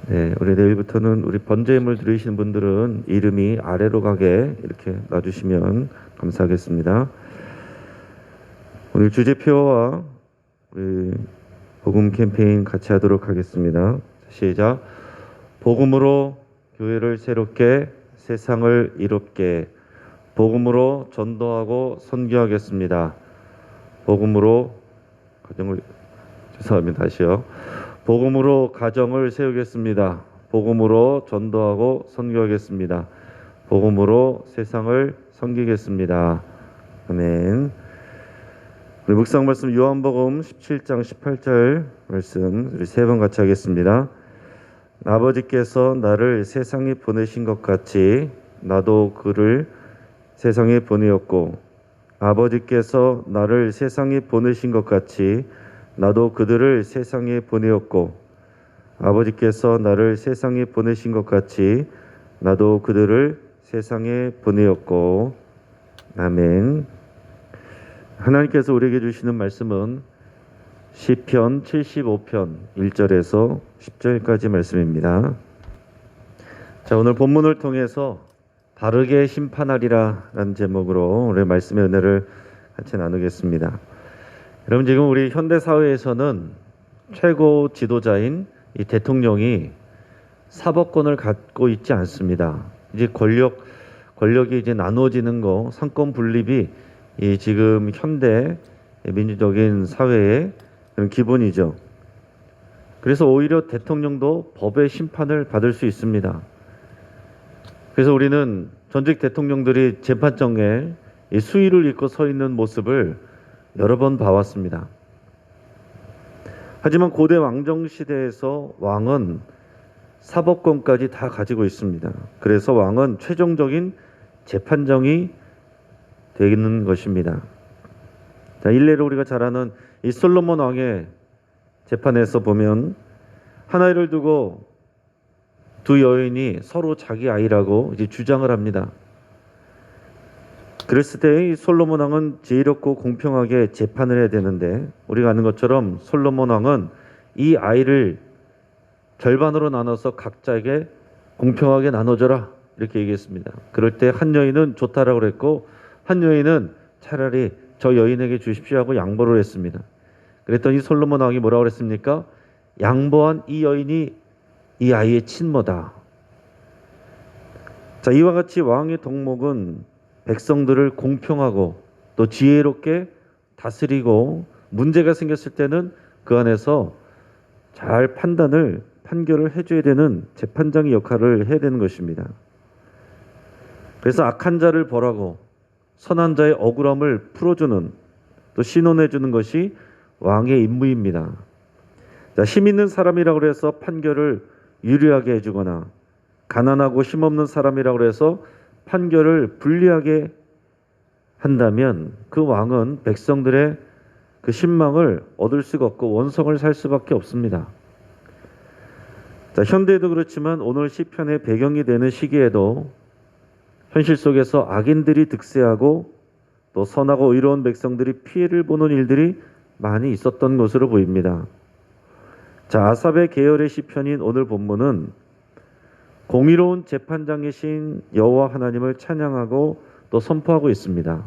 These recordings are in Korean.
네, 우리 내일부터는 우리 번제임을 드리시는 분들은 이름이 아래로 가게 이렇게 놔주시면 감사하겠습니다. 오늘 주제표와 우리 복음 캠페인 같이 하도록 하겠습니다. 시작. 복음으로 교회를 새롭게, 세상을 이롭게, 복음으로 전도하고 선교하겠습니다. 복음으로 가정을 죄송합니다. 다시요. 복음으로 가정을 세우겠습니다. 복음으로 전도하고 선교하겠습니다. 복음으로 세상을 섬기겠습니다. 아멘. 우리 묵상 말씀 요한복음 17장 18절 말씀 우리 세 번 같이 하겠습니다. 아버지께서 나를 세상에 보내신 것 같이 나도 그를 세상에 보내었고, 아버지께서 나를 세상에 보내신 것 같이 나도 그들을 세상에 보내었고, 아버지께서 나를 세상에 보내신 것 같이 나도 그들을 세상에 보내었고. 아멘. 하나님께서 우리에게 주시는 말씀은 시편 75편 1절에서 10절까지 말씀입니다. 자, 오늘 본문을 통해서 바르게 심판하리라 라는 제목으로 오늘 말씀의 은혜를 같이 나누겠습니다. 여러분, 지금 우리 현대사회에서는 최고 지도자인 이 대통령이 사법권을 갖고 있지 않습니다. 이제 권력이 이제 나누어지는 거, 상권 분립이 이 지금 현대 민주적인 사회의 그런 기본이죠. 그래서 오히려 대통령도 법의 심판을 받을 수 있습니다. 그래서 우리는 전직 대통령들이 재판정에 이 수의를 입고 서 있는 모습을 여러 번 봐왔습니다. 하지만 고대 왕정 시대에서 왕은 사법권까지 다 가지고 있습니다. 그래서 왕은 최종적인 재판정이 되는 것입니다. 자, 일례로 우리가 잘 아는 이 솔로몬 왕의 재판에서 보면 하나를 두고 두 여인이 서로 자기 아이라고 이제 주장을 합니다. 그랬을 때 이 솔로몬 왕은 지혜롭고 공평하게 재판을 해야 되는데, 우리가 아는 것처럼 솔로몬 왕은 이 아이를 절반으로 나눠서 각자에게 공평하게 나눠줘라 이렇게 얘기했습니다. 그럴 때 한 여인은 좋다라고 그랬고, 한 여인은 차라리 저 여인에게 주십시오 하고 양보를 했습니다. 그랬더니 솔로몬 왕이 뭐라고 그랬습니까? 양보한 이 여인이 이 아이의 친모다. 자, 이와 같이 왕의 덕목은 백성들을 공평하고 또 지혜롭게 다스리고, 문제가 생겼을 때는 그 안에서 잘 판결을 해줘야 되는 재판장의 역할을 해야 되는 것입니다. 그래서 악한 자를 벌하고 선한 자의 억울함을 풀어주는, 또 신원해주는 것이 왕의 임무입니다. 자, 힘 있는 사람이라고 해서 판결을 유리하게 해주거나, 가난하고 힘없는 사람이라고 해서 판결을 불리하게 한다면 그 왕은 백성들의 그 신망을 얻을 수가 없고 원성을 살 수밖에 없습니다. 자, 현대에도 그렇지만 오늘 시편의 배경이 되는 시기에도 현실 속에서 악인들이 득세하고 또 선하고 의로운 백성들이 피해를 보는 일들이 많이 있었던 것으로 보입니다. 자, 아삽의 계열의 시편인 오늘 본문은 공의로운 재판장이신 여호와 하나님을 찬양하고 또 선포하고 있습니다.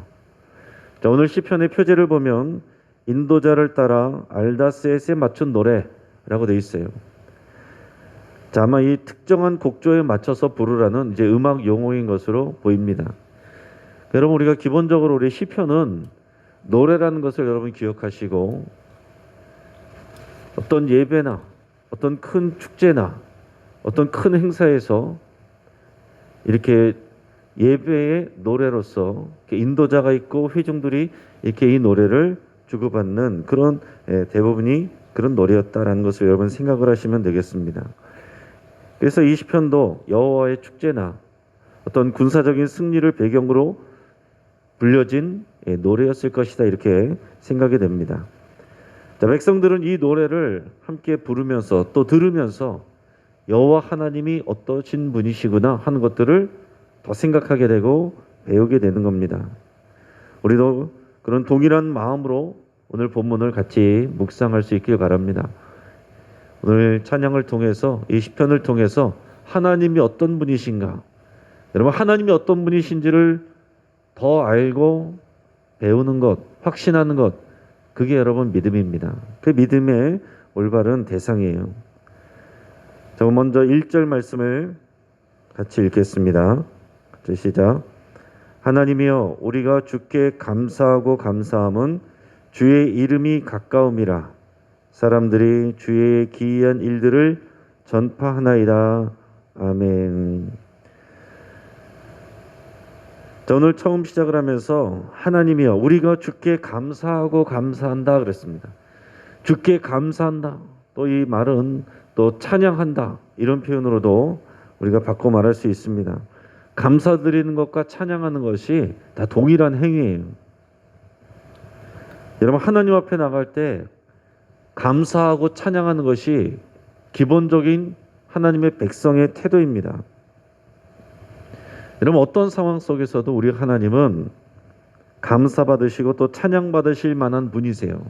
자, 오늘 시편의 표제를 보면 인도자를 따라 알다셋에 맞춘 노래라고 되어 있어요. 자, 아마 이 특정한 곡조에 맞춰서 부르라는 이제 음악 용어인 것으로 보입니다. 여러분, 우리가 기본적으로 우리 시편은 노래라는 것을 여러분 기억하시고, 어떤 예배나 어떤 큰 축제나 어떤 큰 행사에서 이렇게 예배의 노래로서 인도자가 있고 회중들이 이렇게 이 노래를 주고받는 그런 대부분이 그런 노래였다라는 것을 여러분 생각을 하시면 되겠습니다. 그래서 이 시편도 여호와의 축제나 어떤 군사적인 승리를 배경으로 불려진 노래였을 것이다 이렇게 생각이 됩니다. 자, 백성들은 이 노래를 함께 부르면서 또 들으면서 여호와 하나님이 어떠신 분이시구나 하는 것들을 더 생각하게 되고 배우게 되는 겁니다. 우리도 그런 동일한 마음으로 오늘 본문을 같이 묵상할 수 있길 바랍니다. 오늘 찬양을 통해서 이 시편을 통해서 하나님이 어떤 분이신가, 여러분 하나님이 어떤 분이신지를 더 알고 배우는 것, 확신하는 것, 그게 여러분 믿음입니다. 그 믿음의 올바른 대상이에요. 자, 먼저 1절 말씀을 같이 읽겠습니다. 같이 시작. 하나님이여 우리가 주께 감사하고 감사함은 주의 이름이 가까움이라. 사람들이 주의 기이한 일들을 전파하나이다. 아멘. 자, 오늘 처음 시작을 하면서 하나님이여 우리가 주께 감사하고 감사한다 그랬습니다. 주께 감사한다. 또 이 말은 또 찬양한다. 이런 표현으로도 우리가 바꿔 말할 수 있습니다. 감사드리는 것과 찬양하는 것이 다 동일한 행위예요. 여러분 하나님 앞에 나갈 때 감사하고 찬양하는 것이 기본적인 하나님의 백성의 태도입니다. 여러분 어떤 상황 속에서도 우리 하나님은 감사받으시고 또 찬양받으실 만한 분이세요.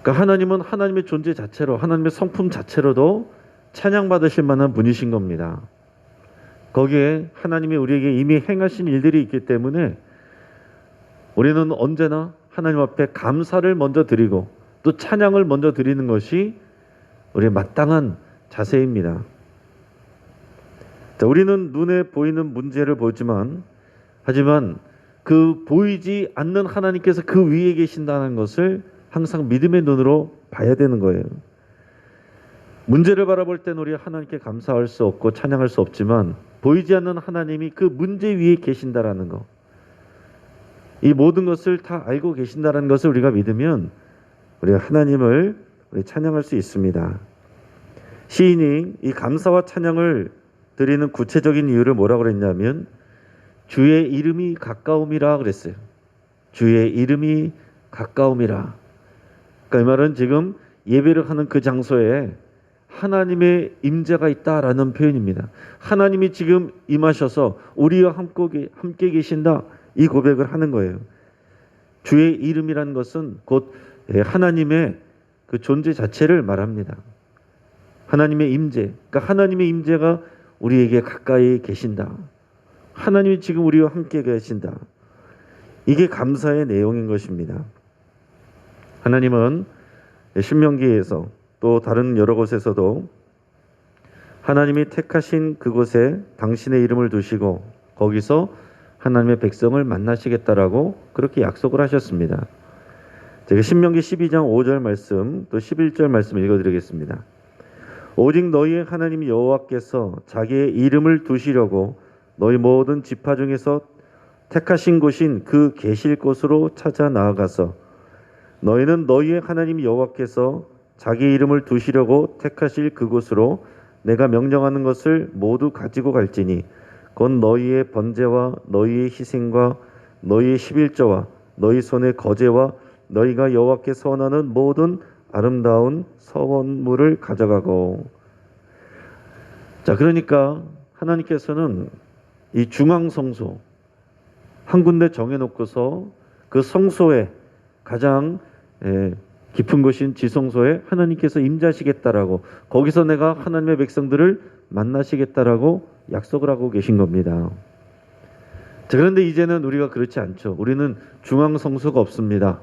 그러니까 하나님은 하나님의 존재 자체로, 하나님의 성품 자체로도 찬양받으실 만한 분이신 겁니다. 거기에 하나님이 우리에게 이미 행하신 일들이 있기 때문에 우리는 언제나 하나님 앞에 감사를 먼저 드리고 또 찬양을 먼저 드리는 것이 우리의 마땅한 자세입니다. 자, 우리는 눈에 보이는 문제를 보지만 하지만 그 보이지 않는 하나님께서 그 위에 계신다는 것을 항상 믿음의 눈으로 봐야 되는 거예요. 문제를 바라볼 때는 우리 하나님께 감사할 수 없고 찬양할 수 없지만 보이지 않는 하나님이 그 문제 위에 계신다라는 것, 이 모든 것을 다 알고 계신다라는 것을 우리가 믿으면 우리가 하나님을 찬양할 수 있습니다. 시인이 이 감사와 찬양을 드리는 구체적인 이유를 뭐라고 그랬냐면 주의 이름이 가까움이라 그랬어요. 주의 이름이 가까움이라. 그러니까 이 말은 지금 예배를 하는 그 장소에 하나님의 임재가 있다라는 표현입니다. 하나님이 지금 임하셔서 우리와 함께 계신다, 이 고백을 하는 거예요. 주의 이름이라는 것은 곧 하나님의 그 존재 자체를 말합니다. 하나님의 임재, 그러니까 하나님의 임재가 우리에게 가까이 계신다. 하나님이 지금 우리와 함께 계신다. 이게 감사의 내용인 것입니다. 하나님은 신명기에서 또 다른 여러 곳에서도 하나님이 택하신 그곳에 당신의 이름을 두시고 거기서 하나님의 백성을 만나시겠다라고 그렇게 약속을 하셨습니다. 제가 신명기 12장 5절 말씀 또 11절 말씀 읽어드리겠습니다. 오직 너희의 하나님 여호와께서 자기의 이름을 두시려고 너희 모든 지파 중에서 택하신 곳인 그 계실 곳으로 찾아 나아가서 너희는 너희의 하나님 여호와께서 자기 이름을 두시려고 택하실 그곳으로 내가 명령하는 것을 모두 가지고 갈지니 곧 너희의 번제와 너희의 희생과 너희의 11조와 너희 손의 거제와 너희가 여호와께 서원하는 모든 아름다운 서원물을 가져가고. 자, 그러니까 하나님께서는 이 중앙 성소 한 군데 정해놓고서 그 성소에 가장 깊은 곳인 지성소에 하나님께서 임재하시겠다라고, 거기서 내가 하나님의 백성들을 만나시겠다라고 약속을 하고 계신 겁니다. 자, 그런데 이제는 우리가 그렇지 않죠. 우리는 중앙 성소가 없습니다.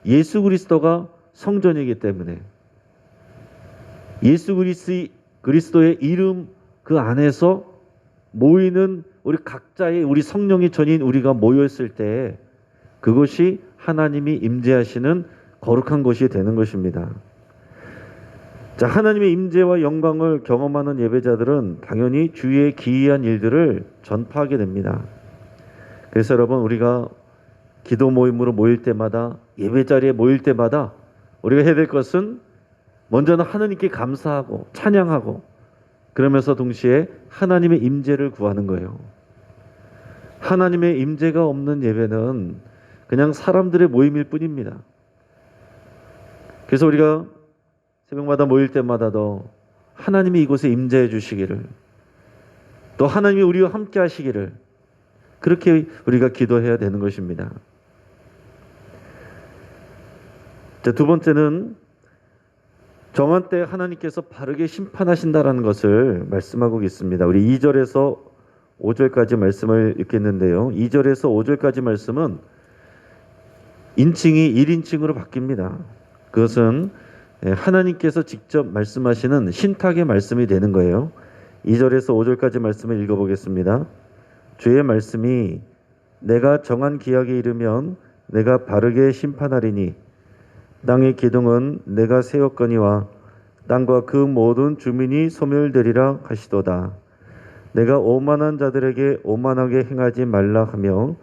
예수 그리스도가 성전이기 때문에 예수 그리스도의 이름 그 안에서 모이는 우리 각자의 우리 성령이 전인 우리가 모였을 때 그것이 하나님이 임재하시는 거룩한 곳이 되는 것입니다. 자, 하나님의 임재와 영광을 경험하는 예배자들은 당연히 주의 기이한 일들을 전파하게 됩니다. 그래서 여러분, 우리가 기도 모임으로 모일 때마다, 예배 자리에 모일 때마다 우리가 해야 될 것은 먼저는 하나님께 감사하고 찬양하고 그러면서 동시에 하나님의 임재를 구하는 거예요. 하나님의 임재가 없는 예배는 그냥 사람들의 모임일 뿐입니다. 그래서 우리가 새벽마다 모일 때마다도 하나님이 이곳에 임재해 주시기를, 또 하나님이 우리와 함께 하시기를, 그렇게 우리가 기도해야 되는 것입니다. 자, 두 번째는 정한 때 하나님께서 바르게 심판하신다라는 것을 말씀하고 있습니다. 우리 2절에서 5절까지 말씀을 읽겠는데요. 2절에서 5절까지 말씀은 인칭이 1인칭으로 바뀝니다. 그것은 하나님께서 직접 말씀하시는 신탁의 말씀이 되는 거예요. 2절에서 5절까지 말씀을 읽어보겠습니다. 주의 말씀이 내가 정한 기약에 이르면 내가 바르게 심판하리니 땅의 기둥은 내가 세웠거니와 땅과 그 모든 주민이 소멸되리라 하시도다. 내가 오만한 자들에게 오만하게 행하지 말라 하며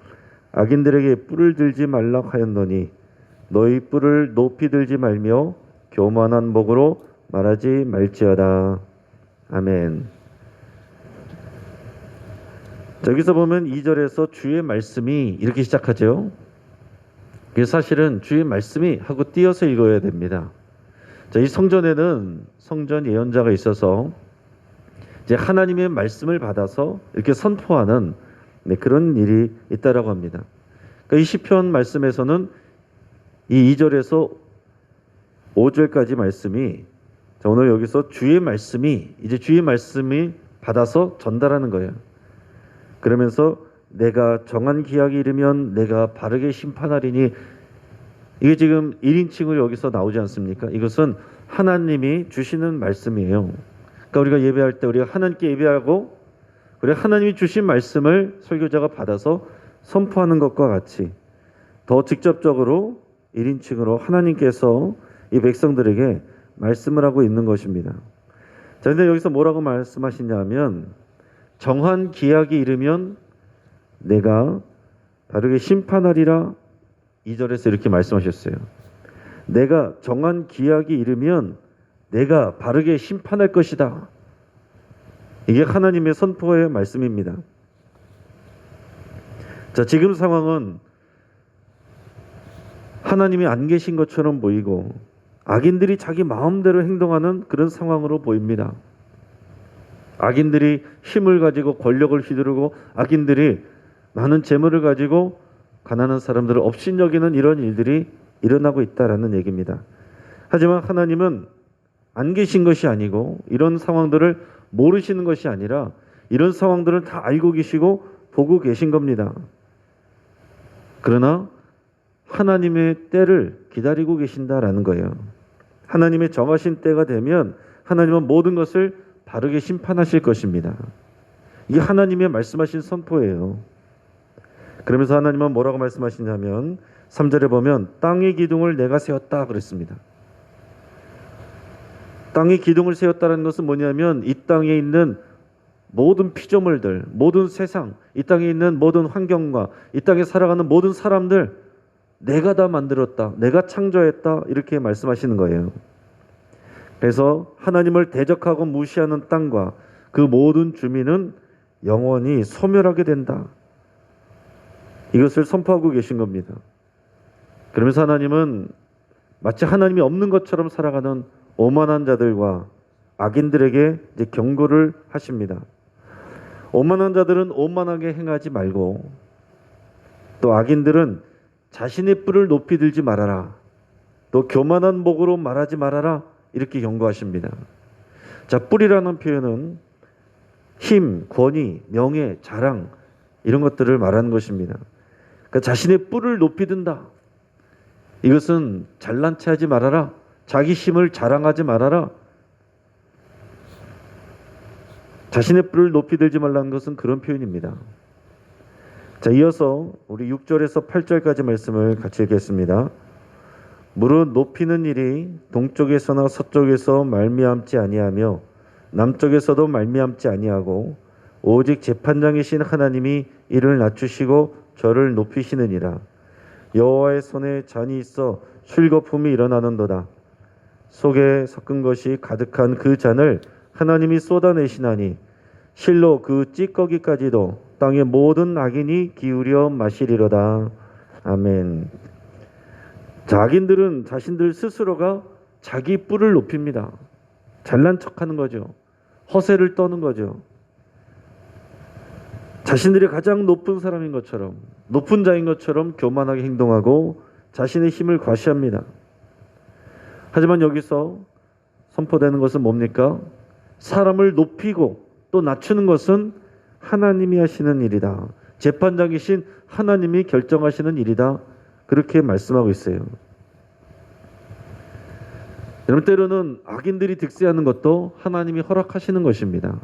악인들에게 뿔을 들지 말라 하였노니 너희 뿔을 높이 들지 말며 교만한 목으로 말하지 말지어다. 아멘. 여기서 보면 2절에서 주의 말씀이 이렇게 시작하죠. 사실은 주의 말씀이 하고 띄어서 읽어야 됩니다. 자, 이 성전에는 성전 예언자가 있어서 이제 하나님의 말씀을 받아서 이렇게 선포하는 그런 일이 있다라고 합니다. 그러니까 이 시편 말씀에서는 이 2절에서 5절까지 말씀이 오늘 여기서 주의 말씀이 이제 주의 말씀이 받아서 전달하는 거예요. 그러면서 내가 정한 기약이 이르면 내가 바르게 심판하리니 이게 지금 1인칭으로 여기서 나오지 않습니까? 이것은 하나님이 주시는 말씀이에요. 그러니까 우리가 예배할 때 우리가 하나님께 예배하고 그리고 하나님이 주신 말씀을 설교자가 받아서 선포하는 것과 같이 더 직접적으로 1인칭으로 하나님께서 이 백성들에게 말씀을 하고 있는 것입니다. 자, 근데 여기서 뭐라고 말씀하시냐면 정한 기약이 이르면 내가 바르게 심판하리라 2절에서 이렇게 말씀하셨어요. 내가 정한 기약이 이르면 내가 바르게 심판할 것이다. 이게 하나님의 선포의 말씀입니다. 자, 지금 상황은 하나님이 안 계신 것처럼 보이고 악인들이 자기 마음대로 행동하는 그런 상황으로 보입니다. 악인들이 힘을 가지고 권력을 휘두르고 악인들이 많은 재물을 가지고 가난한 사람들을 업신여기는 이런 일들이 일어나고 있다라는 얘기입니다. 하지만 하나님은 안 계신 것이 아니고 이런 상황들을 모르시는 것이 아니라 이런 상황들을 다 알고 계시고 보고 계신 겁니다. 그러나 하나님의 때를 기다리고 계신다라는 거예요. 하나님의 정하신 때가 되면 하나님은 모든 것을 바르게 심판하실 것입니다. 이게 하나님의 말씀하신 선포예요. 그러면서 하나님은 뭐라고 말씀하시냐면 3절에 보면 땅의 기둥을 내가 세웠다 그랬습니다. 땅의 기둥을 세웠다는 것은 뭐냐면 이 땅에 있는 모든 피조물들, 모든 세상, 이 땅에 있는 모든 환경과 이 땅에 살아가는 모든 사람들 내가 다 만들었다. 내가 창조했다. 이렇게 말씀하시는 거예요. 그래서 하나님을 대적하고 무시하는 땅과 그 모든 주민은 영원히 소멸하게 된다. 이것을 선포하고 계신 겁니다. 그러면서 하나님은 마치 하나님이 없는 것처럼 살아가는 오만한 자들과 악인들에게 이제 경고를 하십니다. 오만한 자들은 오만하게 행하지 말고 또 악인들은 자신의 뿔을 높이 들지 말아라. 또 교만한 목으로 말하지 말아라. 이렇게 경고하십니다. 자, 뿔이라는 표현은 힘, 권위, 명예, 자랑 이런 것들을 말하는 것입니다. 그러니까 자신의 뿔을 높이 든다. 이것은 잘난 체 하지 말아라. 자기 힘을 자랑하지 말아라. 자신의 뿔을 높이 들지 말라는 것은 그런 표현입니다. 자, 이어서 우리 6절에서 8절까지 말씀을 같이 읽겠습니다. 무릇 높이는 일이 동쪽에서나 서쪽에서 말미암지 아니하며 남쪽에서도 말미암지 아니하고 오직 재판장이신 하나님이 이를 낮추시고 저를 높이시느니라. 여호와의 손에 잔이 있어 술 거품이 일어나는도다. 속에 섞은 것이 가득한 그 잔을 하나님이 쏟아내시나니 실로 그 찌꺼기까지도 땅의 모든 악인이 기울여 마시리로다. 아멘. 자, 악인들은 자신들 스스로가 자기 뿔을 높입니다. 잘난 척하는 거죠. 허세를 떠는 거죠. 자신들이 가장 높은 사람인 것처럼, 높은 자인 것처럼 교만하게 행동하고 자신의 힘을 과시합니다. 하지만 여기서 선포되는 것은 뭡니까? 사람을 높이고 또 낮추는 것은 하나님이 하시는 일이다. 재판장이신 하나님이 결정하시는 일이다. 그렇게 말씀하고 있어요. 여러분, 때로는 악인들이 득세하는 것도 하나님이 허락하시는 것입니다.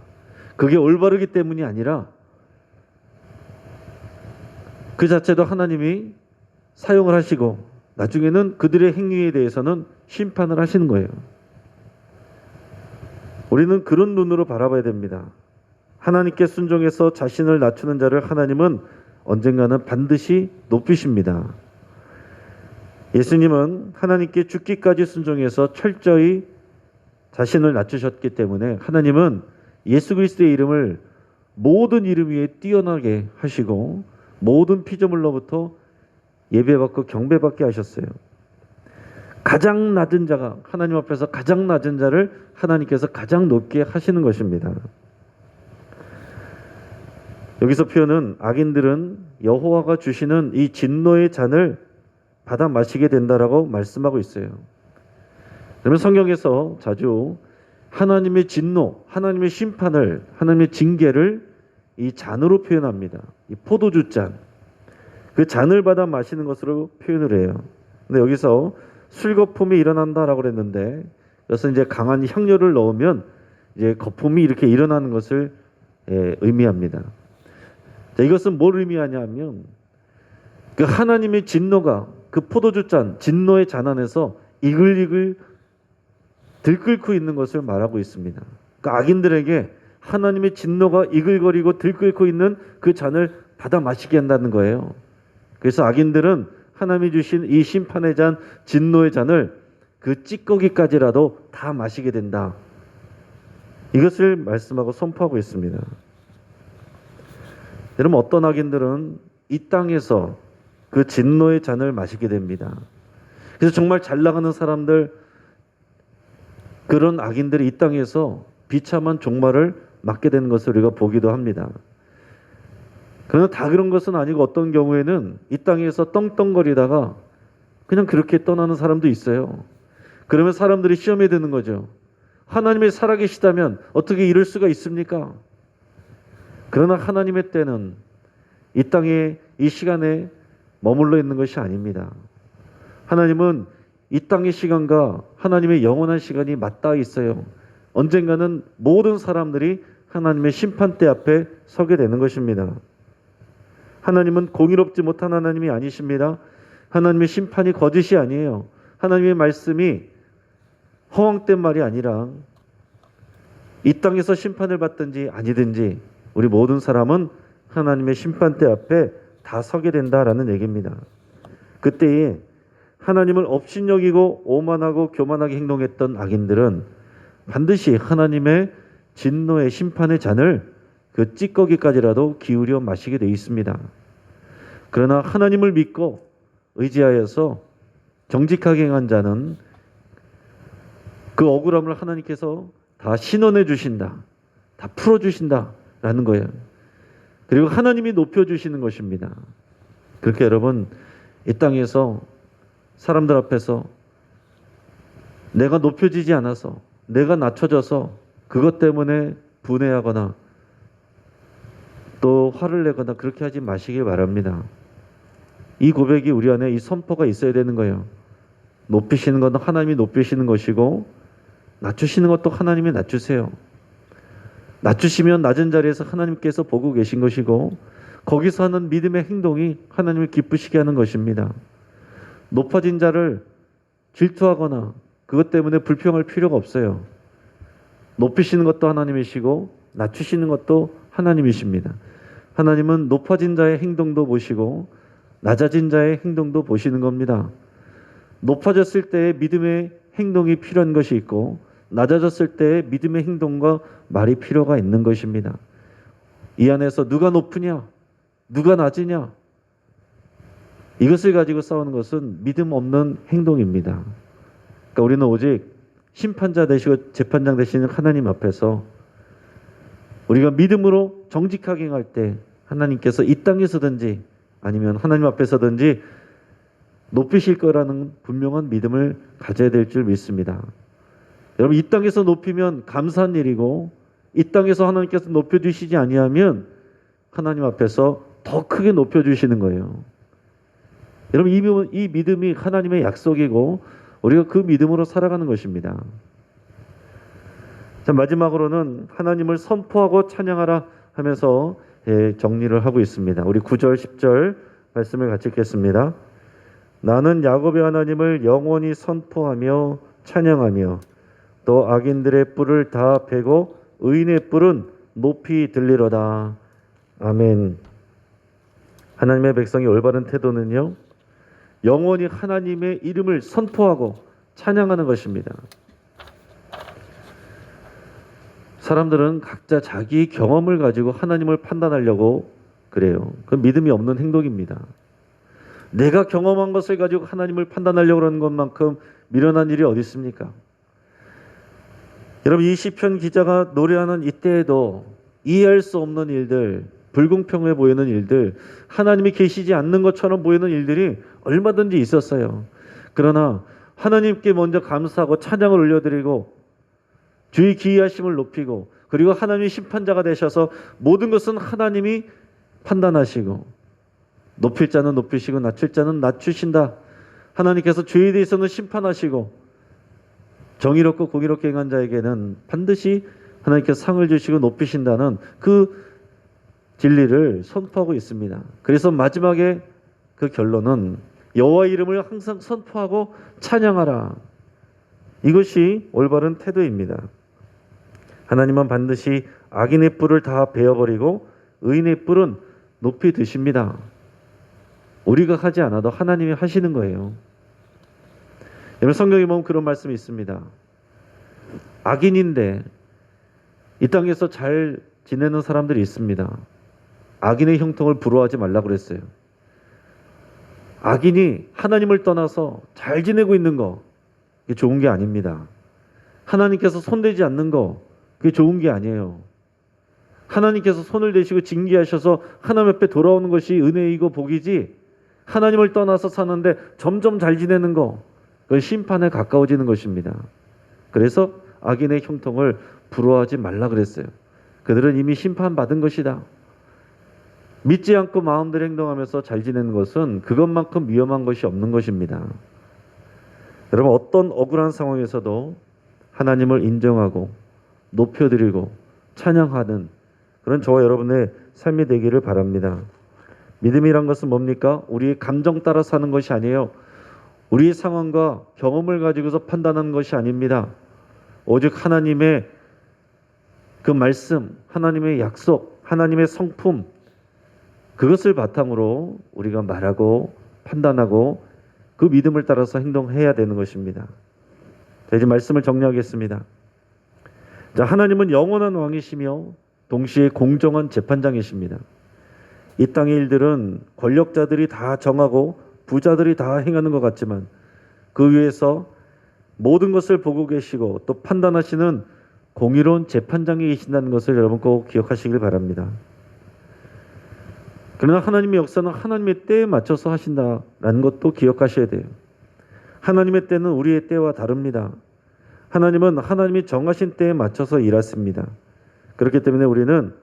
그게 올바르기 때문이 아니라 그 자체도 하나님이 사용을 하시고 나중에는 그들의 행위에 대해서는 심판을 하시는 거예요. 우리는 그런 눈으로 바라봐야 됩니다. 하나님께 순종해서 자신을 낮추는 자를 하나님은 언젠가는 반드시 높이십니다. 예수님은 하나님께 죽기까지 순종해서 철저히 자신을 낮추셨기 때문에 하나님은 예수 그리스도의 이름을 모든 이름 위에 뛰어나게 하시고 모든 피조물로부터 예배받고 경배받게 하셨어요. 가장 낮은 자가 하나님 앞에서 가장 낮은 자를 하나님께서 가장 높게 하시는 것입니다. 여기서 표현은 악인들은 여호와가 주시는 이 진노의 잔을 받아 마시게 된다라고 말씀하고 있어요. 그러면 성경에서 자주 하나님의 진노, 하나님의 심판을, 하나님의 징계를 이 잔으로 표현합니다. 이 포도주 잔, 그 잔을 받아 마시는 것으로 표현을 해요. 근데 여기서 술 거품이 일어난다라고 그랬는데, 그래서 이제 강한 향료를 넣으면 이제 거품이 이렇게 일어나는 것을 의미합니다. 자, 이것은 뭘 의미하냐면 그 하나님의 진노가 그 포도주 잔, 진노의 잔 안에서 이글이글 들끓고 있는 것을 말하고 있습니다. 그 악인들에게 하나님의 진노가 이글거리고 들끓고 있는 그 잔을 받아 마시게 한다는 거예요. 그래서 악인들은 하나님이 주신 이 심판의 잔, 진노의 잔을 그 찌꺼기까지라도 다 마시게 된다. 이것을 말씀하고 선포하고 있습니다. 여러분, 어떤 악인들은 이 땅에서 그 진노의 잔을 마시게 됩니다. 그래서 정말 잘 나가는 사람들, 그런 악인들이 이 땅에서 비참한 종말을 맞게 되는 것을 우리가 보기도 합니다. 그러나 다 그런 것은 아니고 어떤 경우에는 이 땅에서 떵떵거리다가 그냥 그렇게 떠나는 사람도 있어요. 그러면 사람들이 시험에 드는 거죠. 하나님이 살아계시다면 어떻게 이럴 수가 있습니까? 그러나 하나님의 때는 이 땅에 이 시간에 머물러 있는 것이 아닙니다. 하나님은 이 땅의 시간과 하나님의 영원한 시간이 맞닿아 있어요. 언젠가는 모든 사람들이 하나님의 심판대 앞에 서게 되는 것입니다. 하나님은 공의롭지 못한 하나님이 아니십니다. 하나님의 심판이 거짓이 아니에요. 하나님의 말씀이 허황된 말이 아니라 이 땅에서 심판을 받든지 아니든지 우리 모든 사람은 하나님의 심판대 앞에 다 서게 된다라는 얘기입니다. 그때에 하나님을 업신여기고 오만하고 교만하게 행동했던 악인들은 반드시 하나님의 진노의 심판의 잔을 그 찌꺼기까지라도 기울여 마시게 되어 있습니다. 그러나 하나님을 믿고 의지하여서 정직하게 행한 자는 그 억울함을 하나님께서 다 신원해 주신다. 다 풀어 주신다라는 거예요. 그리고 하나님이 높여 주시는 것입니다. 그렇게 여러분, 이 땅에서 사람들 앞에서 내가 높여지지 않아서, 내가 낮춰져서 그것 때문에 분해하거나 또 화를 내거나 그렇게 하지 마시길 바랍니다. 이 고백이 우리 안에 이 선포가 있어야 되는 거예요. 높이시는 건 하나님이 높이시는 것이고 낮추시는 것도 하나님이 낮추세요. 낮추시면 낮은 자리에서 하나님께서 보고 계신 것이고 거기서 하는 믿음의 행동이 하나님을 기쁘시게 하는 것입니다. 높아진 자를 질투하거나 그것 때문에 불평할 필요가 없어요. 높이시는 것도 하나님이시고 낮추시는 것도 하나님이십니다. 하나님은 높아진 자의 행동도 보시고 낮아진 자의 행동도 보시는 겁니다. 높아졌을 때의 믿음의 행동이 필요한 것이 있고 낮아졌을 때의 믿음의 행동과 말이 필요가 있는 것입니다. 이 안에서 누가 높으냐, 누가 낮으냐, 이것을 가지고 싸우는 것은 믿음 없는 행동입니다. 그러니까 우리는 오직 심판자 되시고 재판장 되시는 하나님 앞에서 우리가 믿음으로 정직하게 행할 때 하나님께서 이 땅에서든지 아니면 하나님 앞에서든지 높이실 거라는 분명한 믿음을 가져야 될 줄 믿습니다. 여러분, 이 땅에서 높이면 감사한 일이고, 이 땅에서 하나님께서 높여주시지 아니하면 하나님 앞에서 더 크게 높여주시는 거예요. 여러분, 이 믿음이 하나님의 약속이고 우리가 그 믿음으로 살아가는 것입니다. 자, 마지막으로는 하나님을 선포하고 찬양하라 하면서 정리를 하고 있습니다. 우리 9절 10절 말씀을 같이 읽겠습니다. 나는 야곱의 하나님을 영원히 선포하며 찬양하며 또 악인들의 뿔을 다 베고 의인의 뿔은 높이 들리로다. 아멘. 하나님의 백성의 올바른 태도는요, 영원히 하나님의 이름을 선포하고 찬양하는 것입니다. 사람들은 각자 자기 경험을 가지고 하나님을 판단하려고 그래요. 그건 믿음이 없는 행동입니다. 내가 경험한 것을 가지고 하나님을 판단하려고 하는 것만큼 미련한 일이 어디 있습니까? 여러분, 이 시편 기자가 노래하는 이때에도 이해할 수 없는 일들, 불공평해 보이는 일들, 하나님이 계시지 않는 것처럼 보이는 일들이 얼마든지 있었어요. 그러나 하나님께 먼저 감사하고 찬양을 올려드리고 주의 기이하심을 높이고, 그리고 하나님이 심판자가 되셔서 모든 것은 하나님이 판단하시고 높일 자는 높이시고 낮출 자는 낮추신다. 하나님께서 죄에 대해서는 심판하시고 정의롭고 공의롭게 행한 자에게는 반드시 하나님께서 상을 주시고 높이신다는 그 진리를 선포하고 있습니다. 그래서 마지막에 그 결론은 여호와의 이름을 항상 선포하고 찬양하라. 이것이 올바른 태도입니다. 하나님은 반드시 악인의 뿔을 다 베어버리고 의인의 뿔은 높이 드십니다. 우리가 하지 않아도 하나님이 하시는 거예요. 여러분, 성경에 보면 그런 말씀이 있습니다. 악인인데 이 땅에서 잘 지내는 사람들이 있습니다. 악인의 형통을 부러워하지 말라고 그랬어요. 악인이 하나님을 떠나서 잘 지내고 있는 거, 그게 좋은 게 아닙니다. 하나님께서 손대지 않는 거, 그게 좋은 게 아니에요. 하나님께서 손을 대시고 징계하셔서 하나님 앞에 돌아오는 것이 은혜이고 복이지, 하나님을 떠나서 사는데 점점 잘 지내는 거, 그건 심판에 가까워지는 것입니다. 그래서 악인의 형통을 부러워하지 말라 그랬어요. 그들은 이미 심판받은 것이다. 믿지 않고 마음대로 행동하면서 잘 지내는 것은 그것만큼 위험한 것이 없는 것입니다. 여러분, 어떤 억울한 상황에서도 하나님을 인정하고 높여드리고 찬양하는 그런 저와 여러분의 삶이 되기를 바랍니다. 믿음이란 것은 뭡니까? 우리의 감정 따라 사는 것이 아니에요. 우리의 상황과 경험을 가지고서 판단하는 것이 아닙니다. 오직 하나님의 그 말씀, 하나님의 약속, 하나님의 성품, 그것을 바탕으로 우리가 말하고 판단하고 그 믿음을 따라서 행동해야 되는 것입니다. 자, 이제 말씀을 정리하겠습니다. 자, 하나님은 영원한 왕이시며 동시에 공정한 재판장이십니다. 이 땅의 일들은 권력자들이 다 정하고 부자들이 다 행하는 것 같지만 그 위에서 모든 것을 보고 계시고 또 판단하시는 공의로운 재판장이 계신다는 것을 여러분 꼭 기억하시길 바랍니다. 그러나 하나님의 역사는 하나님의 때에 맞춰서 하신다라는 것도 기억하셔야 돼요. 하나님의 때는 우리의 때와 다릅니다. 하나님은 하나님이 정하신 때에 맞춰서 일하십니다. 그렇기 때문에 우리는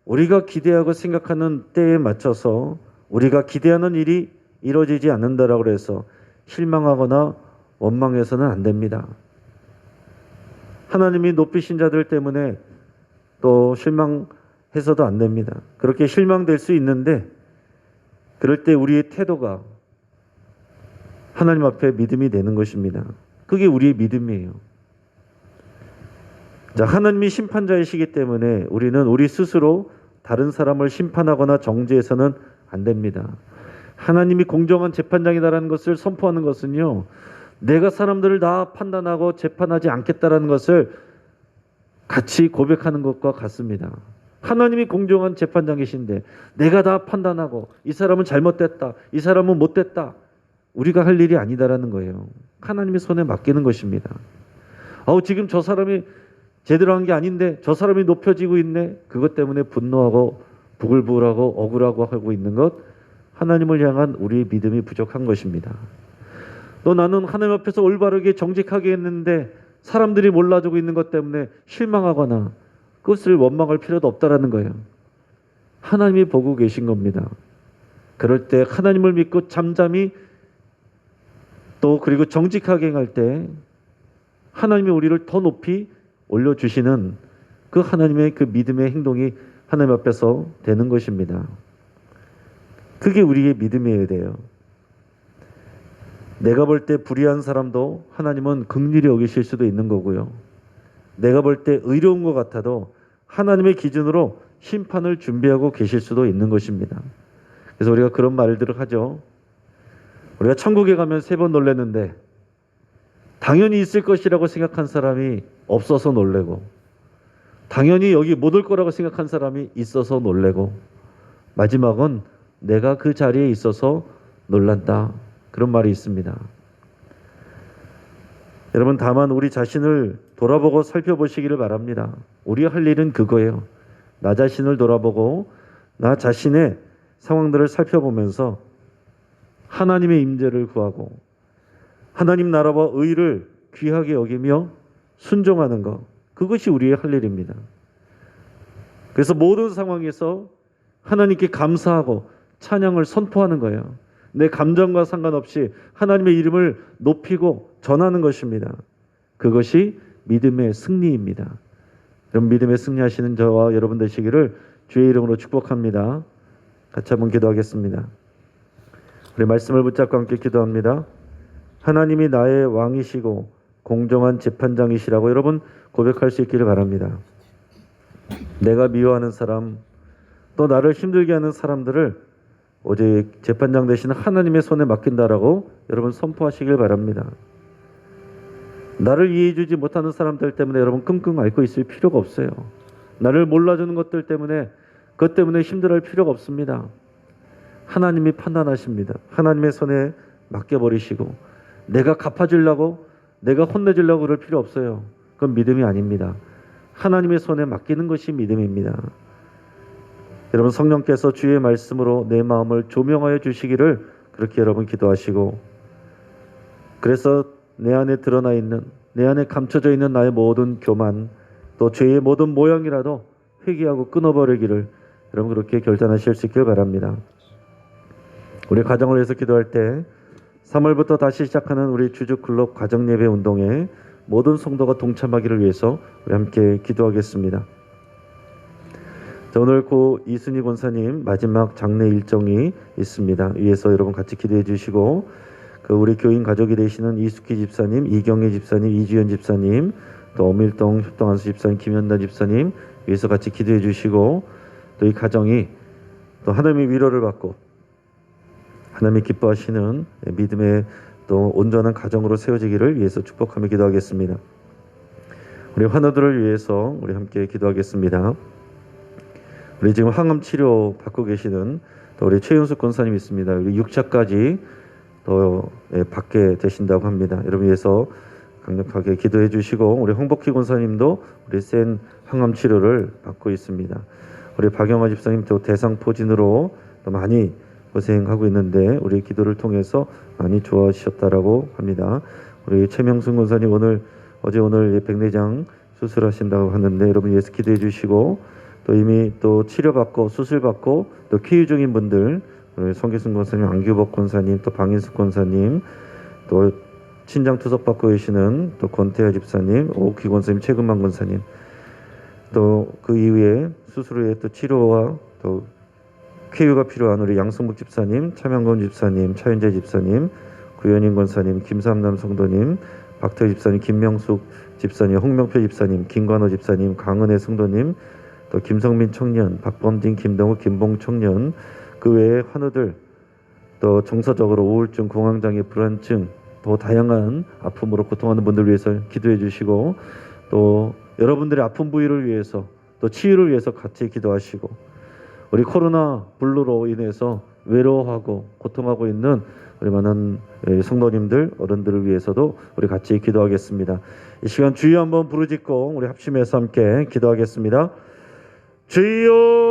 우리가 기대하고 생각하는 때에 맞춰서 우리가 기대하는 일이 이루어지지 않는다라고 해서 실망하거나 원망해서는 안 됩니다. 하나님이 높이신 자들 때문에 또 실망해서도 안 됩니다. 그렇게 실망될 수 있는데 그럴 때 우리의 태도가 하나님 앞에 믿음이 되는 것입니다. 그게 우리의 믿음이에요. 자, 하나님이 심판자이시기 때문에 우리는 우리 스스로 다른 사람을 심판하거나 정죄해서는 안 됩니다. 하나님이 공정한 재판장이다라는 것을 선포하는 것은요, 내가 사람들을 다 판단하고 재판하지 않겠다라는 것을 같이 고백하는 것과 같습니다. 하나님이 공정한 재판장이신데 내가 다 판단하고 이 사람은 잘못됐다, 이 사람은 못됐다, 우리가 할 일이 아니다라는 거예요. 하나님의 손에 맡기는 것입니다. 지금 저 사람이 제대로 한 게 아닌데 저 사람이 높여지고 있네. 그것 때문에 분노하고 부글부글하고 억울하고 하고 있는 것, 하나님을 향한 우리의 믿음이 부족한 것입니다. 또 나는 하나님 앞에서 올바르게 정직하게 했는데 사람들이 몰라주고 있는 것 때문에 실망하거나 그것을 원망할 필요도 없다라는 거예요. 하나님이 보고 계신 겁니다. 그럴 때 하나님을 믿고 잠잠히 또 그리고 정직하게 행할 때 하나님이 우리를 더 높이 올려주시는 그 하나님의 그 믿음의 행동이 하나님 앞에서 되는 것입니다. 그게 우리의 믿음이어야 돼요. 내가 볼 때 불의한 사람도 하나님은 긍휼히 여기실 수도 있는 거고요. 내가 볼 때 의로운 것 같아도 하나님의 기준으로 심판을 준비하고 계실 수도 있는 것입니다. 그래서 우리가 그런 말들을 하죠. 우리가 천국에 가면 3번 놀랐는데 당연히 있을 것이라고 생각한 사람이 없어서 놀래고 당연히 여기 못 올 거라고 생각한 사람이 있어서 놀래고 마지막은 내가 그 자리에 있어서 놀란다. 그런 말이 있습니다. 여러분 다만 우리 자신을 돌아보고 살펴보시기를 바랍니다. 우리 할 일은 그거예요. 나 자신을 돌아보고 나 자신의 상황들을 살펴보면서 하나님의 임재를 구하고 하나님 나라와 의를 귀하게 여기며 순종하는 것, 그것이 우리의 할 일입니다. 그래서 모든 상황에서 하나님께 감사하고 찬양을 선포하는 거예요. 내 감정과 상관없이 하나님의 이름을 높이고 전하는 것입니다. 그것이 믿음의 승리입니다. 여러분 믿음의 승리하시는 저와 여러분 되시기를 주의 이름으로 축복합니다. 같이 한번 기도하겠습니다. 우리 말씀을 붙잡고 함께 기도합니다. 하나님이 나의 왕이시고 공정한 재판장이시라고 여러분 고백할 수 있기를 바랍니다. 내가 미워하는 사람, 또 나를 힘들게 하는 사람들을 오직 재판장 되시는 하나님의 손에 맡긴다라고 여러분 선포하시길 바랍니다. 나를 이해해주지 못하는 사람들 때문에 여러분 끙끙 앓고 있을 필요가 없어요. 나를 몰라주는 것들 때문에 그것 때문에 힘들어할 필요가 없습니다. 하나님이 판단하십니다. 하나님의 손에 맡겨버리시고 내가 갚아주려고 내가 혼내주려고 그럴 필요 없어요. 그건 믿음이 아닙니다. 하나님의 손에 맡기는 것이 믿음입니다. 여러분 성령께서 주의 말씀으로 내 마음을 조명하여 주시기를 그렇게 여러분 기도하시고 그래서 내 안에 드러나 있는 내 안에 감춰져 있는 나의 모든 교만 또 죄의 모든 모양이라도 회개하고 끊어버리기를 여러분 그렇게 결단하실 수 있길 바랍니다. 우리 가정을 위해서 기도할 때 3월부터 다시 시작하는 우리 주주클럽 가정예배 운동에 모든 성도가 동참하기를 위해서 우리 함께 기도하겠습니다. 자, 오늘 고 이순희 권사님 마지막 장례 일정이 있습니다. 위에서 여러분 같이 기도해 주시고 그 우리 교인 가족이 되시는 이숙희 집사님, 이경혜 집사님, 이주연 집사님, 또 어밀동 협동안수 집사님, 김현단 집사님 위에서 같이 기도해 주시고 또 이 가정이 또 하나님의 위로를 받고 하나님이 기뻐하시는 믿음의 또 온전한 가정으로 세워지기를 위해서 축복하며 기도하겠습니다. 우리 환우들을 위해서 우리 함께 기도하겠습니다. 우리 지금 항암 치료 받고 계시는 또 우리 최윤숙 권사님 있습니다. 우리 6차까지 더 받게 되신다고 합니다. 여러분 위해서 강력하게 기도해 주시고 우리 홍복희 권사님도 우리 센 항암 치료를 받고 있습니다. 우리 박영화 집사님 또 대상포진으로 또 많이 고생하고 있는데 우리 기도를 통해서 많이 좋아지셨다라고 합니다. 우리 최명순 권사님 오늘 백내장 수술하신다고 하는데 여러분 위해서 기도해 주시고 또 이미 또 치료받고 수술받고 또 쾌유 중인 분들 우리 성계순 권사님, 안규복 권사님, 또 방인숙 권사님, 또 친장 투석 받고 계시는 또 권태하 집사님, 오기 권사님, 최근만 권사님, 또 그 이후에 수술 후에 또 치료와 또 쾌유가 필요한 우리 양승복 집사님, 차명건 집사님, 차윤재 집사님, 구현인 권사님, 김삼남 성도님, 박태희 집사님, 김명숙 집사님, 홍명표 집사님, 김관호 집사님, 강은혜 성도님, 또 김성민 청년, 박범진, 김동욱, 김봉 청년, 그 외에 환우들, 또 정서적으로 우울증, 공황장애, 불안증, 또 다양한 아픔으로 고통하는 분들 위해서 기도해 주시고 또 여러분들의 아픈 부위를 위해서 또 치유를 위해서 같이 기도하시고 우리 코로나 블루로 인해서 외로워하고 고통하고 있는 우리 많은 성도님들, 어른들을 위해서도 우리 같이 기도하겠습니다. 이 시간 주여 한번 부르짖고 우리 합심해서 함께 기도하겠습니다. 주여